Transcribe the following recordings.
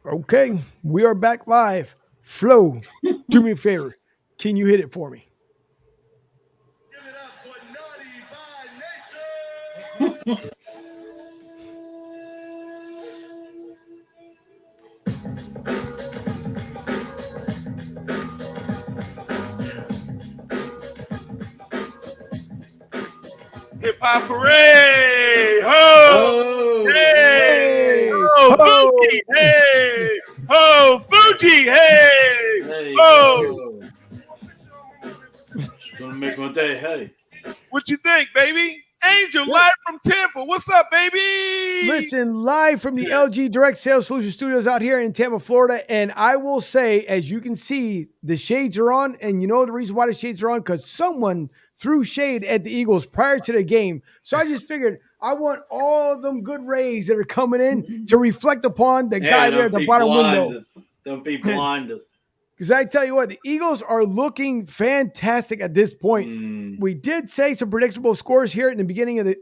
Okay, we are back live. Flo, do me a favor. Can you hit it for me? Give it up for Naughty by Nature. Hip hop hooray! Ho! Oh, Hey! Hey, hey, Ho! ho! Fuji! Hey! Ho! Fuji! Hey! there you Ho! go. It's gonna make my day. Hey, What you think, baby? Angel Good. live from Tampa. What's up, baby? Listen, live from the LG Direct Sales Solution Studios out here in Tampa, Florida. And I will say, as you can see, the shades are on. And you know the reason why the shades are on? Because someone threw shade at the Eagles prior to the game. So I just figured I want all them good rays that are coming in to reflect upon the guy hey, there at don't the be bottom window. blinded. Don't be blinded. Because I tell you what, the Eagles are looking fantastic at this point. Mm, We did say some predictable scores here in the beginning of the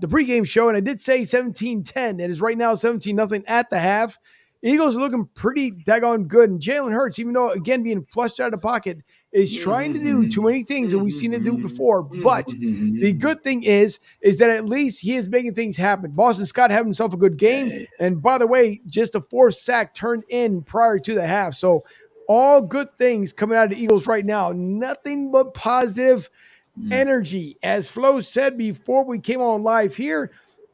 pregame show, and I did say 17-10. It is right now 17-0 at the half. Eagles are looking pretty daggone good. And Jalen Hurts, even though, again, being flushed out of the pocket, is trying to do too many things that we've seen him do before. But the good thing is that at least he is making things happen. Boston Scott had himself a good game. yeah. And by the way, just a forced sack turned in prior to the half. So all good things coming out of the Eagles right now. Nothing but positive Mm. energy, as Flo said before we came on live here.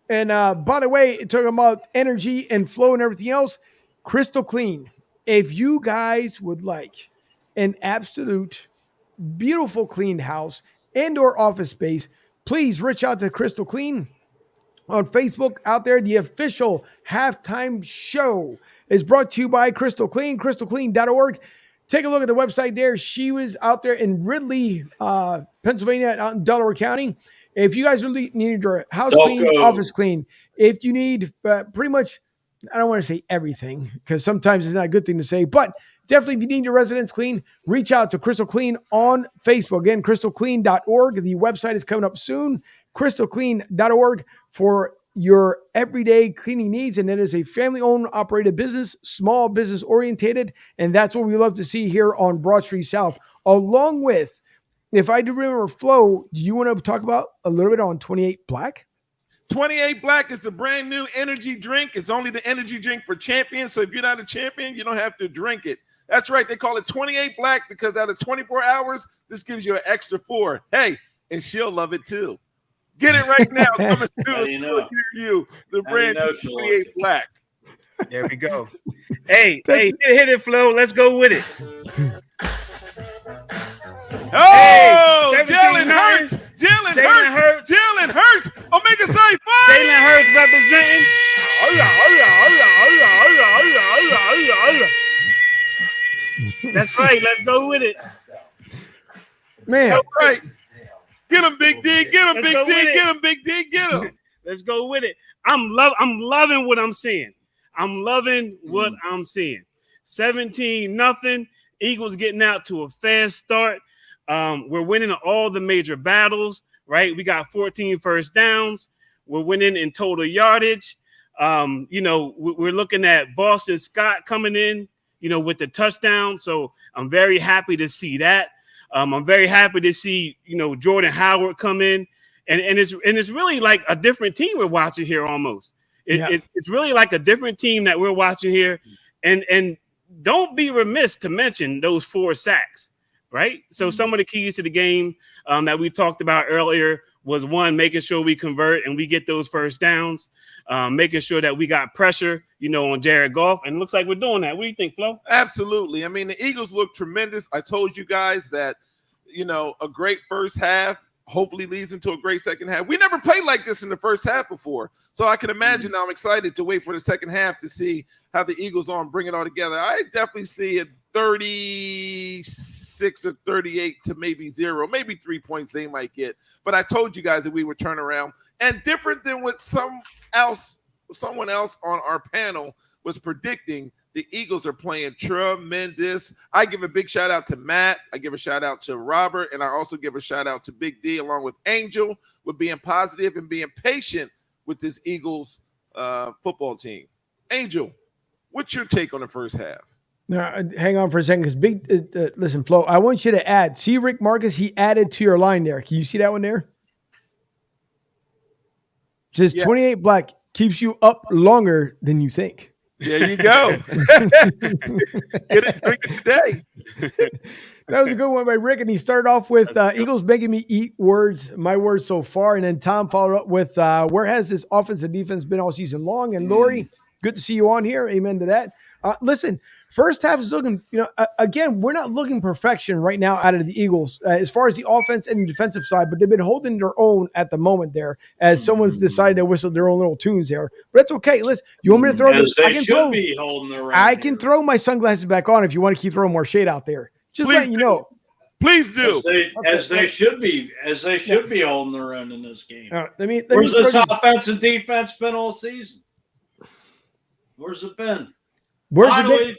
And by the way, talking about energy and flow and everything else, Crystal Clean. If you guys would like an absolute beautiful clean house, indoor office space, please reach out to Crystal Clean on Facebook out there. The official halftime show is brought to you by Crystal Clean, crystalclean.org. Take a look at the website there. She was out there in Ridley, Pennsylvania, out in Delaware County. If you guys really need your house clean, office Doko. clean, if you need pretty much, I don't want to say everything because sometimes it's not a good thing to say, but definitely if you need your residence clean, reach out to Crystal Clean on Facebook. Again, crystalclean.org. The website is coming up soon, crystalclean.org for your everyday cleaning needs. And it is a family owned, operated business, small business orientated. And that's what we love to see here on Broad Street South, along with, if I do remember, Flo, do you want to talk about a little bit on 28 Black? 28 Black is a brand new energy drink. It's only the energy drink for champions. So if you're not a champion, you don't have to drink it. That's right. They call it 28 Black because out of 24 hours, this gives you an extra 4. Hey, and she'll love it too. Get it right now. Coming How soon do you to know? you, the How do you brand new know she'll like 28 it? Black. There we go. Hey, That's hit it, Flo. Let's go with it. Hey, Oh, 17 Jalen nothing. Hurts. Jalen Jalen Hurts. Hurts. Jalen Hurts. Omega say Jalen Hurts representing. That's right. Let's go with it. man. That's right. Get him, Big D. Get him, Let's Big go D. with it. Get him, Big D. Get him. Let's go with it. I'm loving what I'm seeing. I'm loving what I'm seeing. 17 nothing. Eagles getting out to a fast start. We're winning all the major battles, right? We got 14 first downs. We're winning in total yardage. We're looking at Boston Scott coming in, with the touchdown. So I'm very happy to see that. I'm very happy to see, Jordan Howard come in. And it's really like a different team we're watching here almost. It's really like a different team that we're watching here. And don't be remiss to mention those 4 sacks, right? So some of the keys to the game that we talked about earlier was, one, making sure we convert and we get those first downs, making sure that we got pressure, on Jared Goff. And it looks like we're doing that. What do you think, Flo? Absolutely. I mean, the Eagles look tremendous. I told you guys that, a great first half hopefully leads into a great second half. We never played like this in the first half before. So I can imagine I'm excited to wait for the second half to see how the Eagles are and bring it all together. I definitely see it 36 or 38 to maybe 0, maybe 3 points they might get. But I told you guys that we would turn around. And different than what someone else on our panel was predicting, the Eagles are playing tremendous. I give a big shout out to Matt. I give a shout out to Robert. And I also give a shout out to Big D along with Angel with being positive and being patient with this Eagles football team. Angel, What's your take on the first half? Now, hang on for a second, because listen, Flo, I want you to add. See Rick Marcus, he added to your line there. Can you see that one there? Says Yes. 28 black keeps you up longer than you think. There you go. Get it, drink it today. That was a good one by Rick, and he started off with Eagles making me eat my words so far, and then Tom followed up with where has this offense and defense been all season long? And Lori, good to see you on here. Amen to that. Listen, first half is looking, again, we're not looking perfection right now out of the Eagles as far as the offense and the defensive side, but they've been holding their own at the moment there as someone's decided to whistle their own little tunes there. But that's okay. Listen, you want me to throw As this? they should be holding their own. I can throw my sunglasses back on if you want to keep throwing more shade out there. Just letting you know. Please do. As they should be holding their own in this game. Where's this offense and defense been all season? Where's it been? Finally,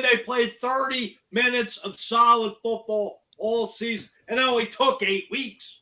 they played 30 minutes of solid football all season, and it only took 8 weeks.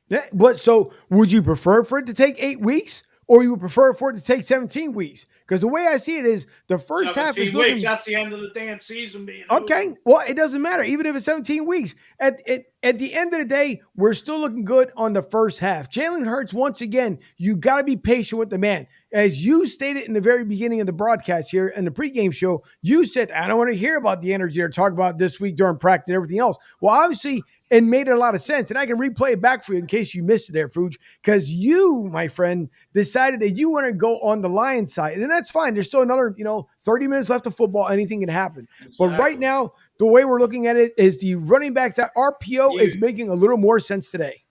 Yeah, but so would you prefer for it to take 8 weeks, or you would prefer for it to take 17 weeks? Because the way I see it is the first half is looking. That's the end of the damn season being okay. Over. Well, it doesn't matter, even if it's 17 weeks. At the end of the day, we're still looking good on the first half. Jalen Hurts, once again, you got to be patient with the man. As you stated in the very beginning of the broadcast here in the pregame show, you said, I don't want to hear about the energy or talk about this week during practice and everything else. Well, obviously, it made a lot of sense. And I can replay it back for you in case you missed it there, Fuge, because you, my friend, decided that you want to go on the Lions side. And that's fine. There's still another, 30 minutes left of football. Anything can happen. Exactly. But right now, the way we're looking at it is the running back, that RPO is making a little more sense today.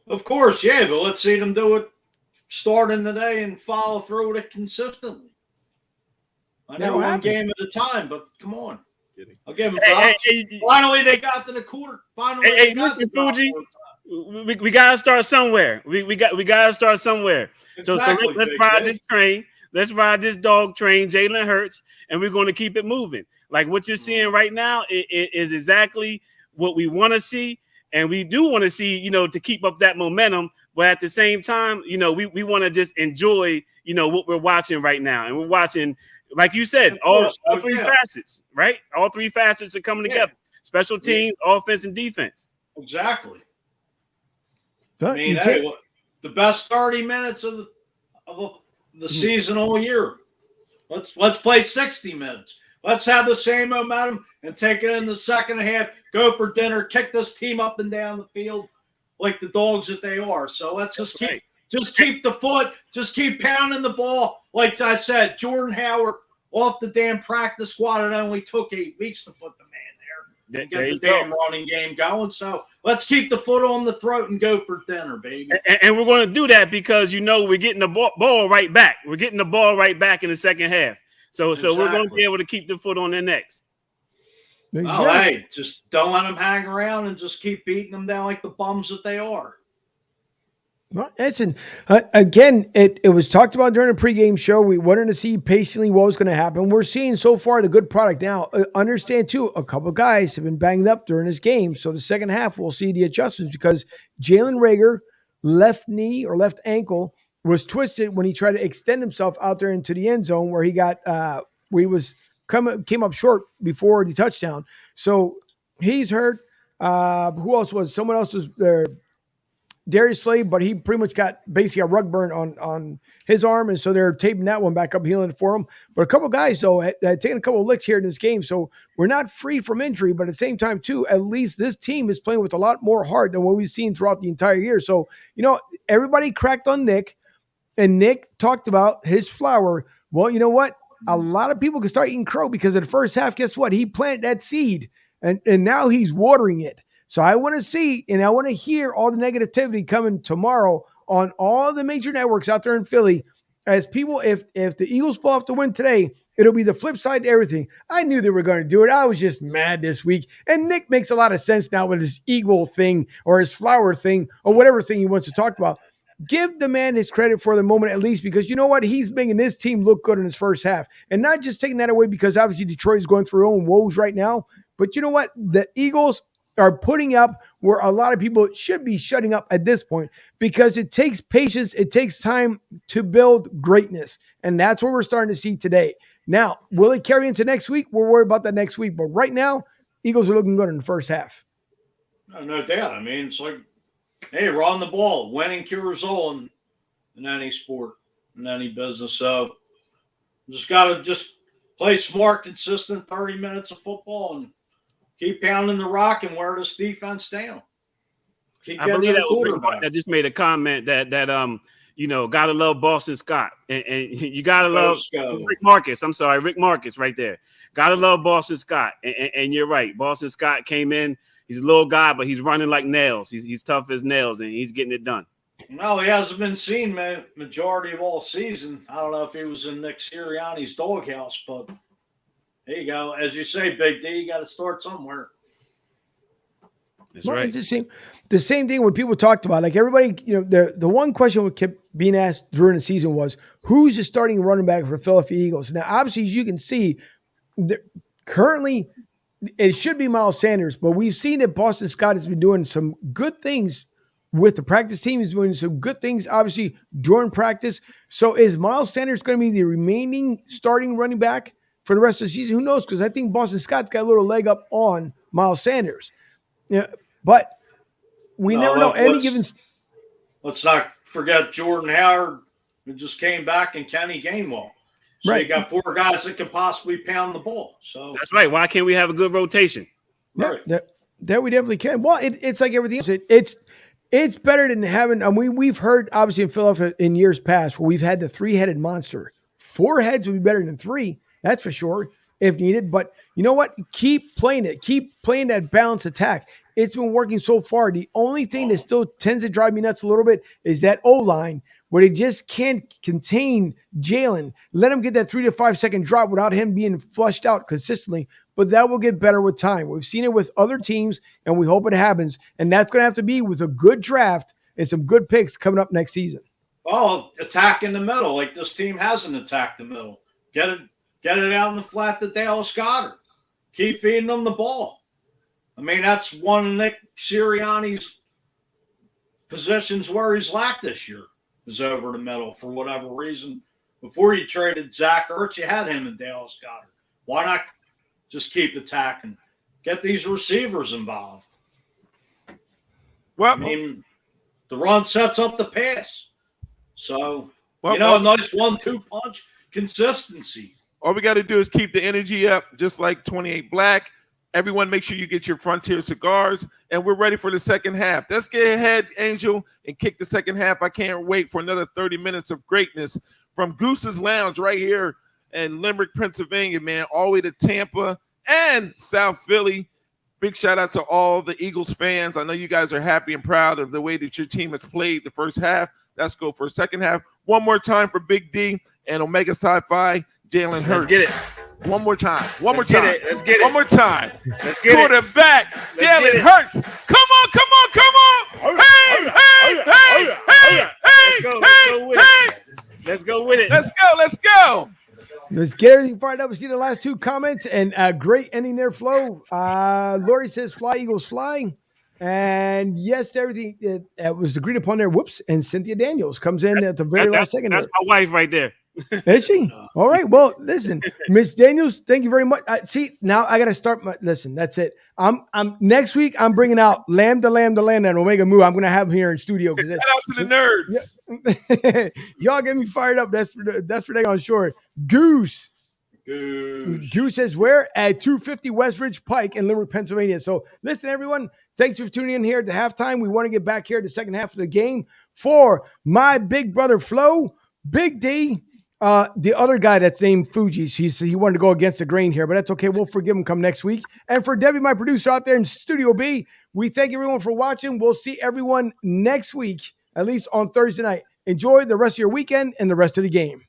Of course, yeah, but let's see them do it starting today and follow through with it consistently. I know one game at a time, but come on. I'll give them props. Finally, they got to the quarter. Finally, listen, Fuji, we gotta start somewhere. We gotta start somewhere. Exactly, so let's ride this train. Let's ride this dog train, Jalen Hurts, and we're going to keep it moving. Like what you're seeing right now is exactly what we want to see, and we do want to see, to keep up that momentum. But at the same time, we want to just enjoy, what we're watching right now, and we're watching. Like you said, all three facets, right? All three facets are coming together. Special teams, offense, and defense. Exactly. The best 30 minutes of the season all year. Let's play 60 minutes. Let's have the same momentum and take it in the second half, go for dinner, kick this team up and down the field like the dogs that they are. So let's just keep the foot, just keep pounding the ball. Like I said, Jordan Howard off the damn practice squad. It only took 8 weeks to put the man there and get the damn running game going. So let's keep the foot on the throat and go for dinner, baby. And we're going to do that because, we're getting the ball right back. We're getting the ball right back in the second half. So we're going to be able to keep the foot on their necks. Hey, just don't let them hang around and just keep beating them down like the bums that they are. Well, again, it was talked about during the pregame show. We wanted to see patiently what was going to happen. We're seeing so far the good product now. Understand, too, a couple of guys have been banged up during this game. So the second half, we'll see the adjustments because Jalen Reagor, left knee or left ankle, was twisted when he tried to extend himself out there into the end zone where he got came up short before the touchdown. So he's hurt. Who else was? Someone else was there. Darius Slade, but he pretty much got basically a rug burn on his arm, and so they're taping that one back up, healing it for him. But a couple guys, though, had taken a couple of licks here in this game, so we're not free from injury, but at the same time, too, at least this team is playing with a lot more heart than what we've seen throughout the entire year. So, everybody cracked on Nick, and Nick talked about his flour. Well, you know what? A lot of people can start eating crow because in the first half, guess what? He planted that seed, and now he's watering it. So I want to see and I want to hear all the negativity coming tomorrow on all the major networks out there in Philly as people, if the Eagles pull off the win today, it'll be the flip side to everything. I knew they were going to do it. I was just mad this week. And Nick makes a lot of sense now with his eagle thing or his flower thing or whatever thing he wants to talk about. Give the man his credit for the moment at least because you know what? He's making this team look good in his first half. And not just taking that away because obviously Detroit is going through their own woes right now. But you know what? The Eagles are putting up where a lot of people should be shutting up at this point because it takes patience. It takes time to build greatness. And that's what we're starting to see today. Now, will it carry into next week? We'll worry about that next week. But right now, Eagles are looking good in the first half. No doubt. I mean, it's like, hey, run the ball. Winning cures all in any sport, in any business. So just got to just play smart, consistent 30 minutes of football and keep pounding the rock and wear this defense down. I believe that was Rick Martin that just made a comment that gotta love Boston Scott, and you gotta love Rick Marcus. I'm sorry, Rick Marcus, right there. Gotta love Boston Scott, and you're right. Boston Scott came in. He's a little guy, but he's running like nails. He's tough as nails, and he's getting it done. No, he hasn't been seen majority of all season. I don't know if he was in Nick Sirianni's doghouse, but there you go. As you say, Big D, you got to start somewhere. That's right. It's the same thing when people talked about, like everybody, the one question that kept being asked during the season was, who's the starting running back for the Philadelphia Eagles? Now, obviously, as you can see, currently it should be Miles Sanders, but we've seen that Boston Scott has been doing some good things with the practice team. He's doing some good things, obviously, during practice. So is Miles Sanders going to be the remaining starting running back for the rest of the season? Who knows? Because I think Boston Scott's got a little leg up on Miles Sanders. Yeah, but we never know. Let's not forget Jordan Howard, who just came back, and Kenny Gainwell. So you got 4 guys that can possibly pound the ball. So that's right. Why can't we have a good rotation? Right. That we definitely can. Well, it's like everything else. It's better than having. We've heard obviously in Philadelphia in years past where we've had the 3-headed monster. 4 heads would be better than 3. That's for sure if needed. But you know what? Keep playing it. Keep playing that balanced attack. It's been working so far. The only thing that still tends to drive me nuts a little bit is that O-line where they just can't contain Jalen. Let him get that 3 to 5 second drop without him being flushed out consistently. But that will get better with time. We've seen it with other teams, and we hope it happens. And that's going to have to be with a good draft and some good picks coming up next season. Oh, attack in the middle, like this team hasn't attacked the middle. Get it out in the flat to Dallas Goedert. Keep feeding them the ball. I mean, that's one of Nick Sirianni's positions where he's lacked this year, is over the middle for whatever reason. Before you traded Zach Ertz, you had him in Dallas Goedert. Why not just keep attacking? Get these receivers involved. Well, I mean, the run sets up the pass. So, a nice 1-2 punch, consistency. All we got to do is keep the energy up, just like 28 Black. Everyone, make sure you get your Frontier cigars, and we're ready for the second half. Let's get ahead, Angel, and kick the second half. I can't wait for another 30 minutes of greatness from Goose's Lounge right here in Limerick, Pennsylvania, man, all the way to Tampa and South Philly. Big shout out to all the Eagles fans. I know you guys are happy and proud of the way that your team has played the first half. Let's go for a second half. One more time for Big D and Omega Sci-Fi, Jalen Hurts. Let's get it. One more time. Let's get it. One more time. Let's get it. Quarterback, Jalen Hurts. Come on. Hey. Let's go with it. Let's go. Let's get everything fired up. We see the last 2 comments and great ending there, Flo. Lori says, "Fly, Eagles, fly." And yes, everything that was agreed upon there. Whoops. And Cynthia Daniels comes in at the very last second. That's my wife right there. Is she? All right. Well, listen, Miss Daniels, thank you very much. See, now I got to start listen, that's it. I'm next week. I'm bringing out Lambda, and Omega Mu. I'm going to have him here in studio. Shout out to the nerds. Yeah. Y'all get me fired up. That's for dang on sure. Goose says, where? At 250 Westridge Pike in Limerick, Pennsylvania. So listen, everyone, thanks for tuning in here at the halftime. We want to get back here at the second half of the game for my big brother Flo, Big D, the other guy that's named Fuji. He wanted to go against the grain here, but that's okay. We'll forgive him come next week. And for Debbie, my producer out there in Studio B, we thank everyone for watching. We'll see everyone next week, at least on Thursday night. Enjoy the rest of your weekend and the rest of the game.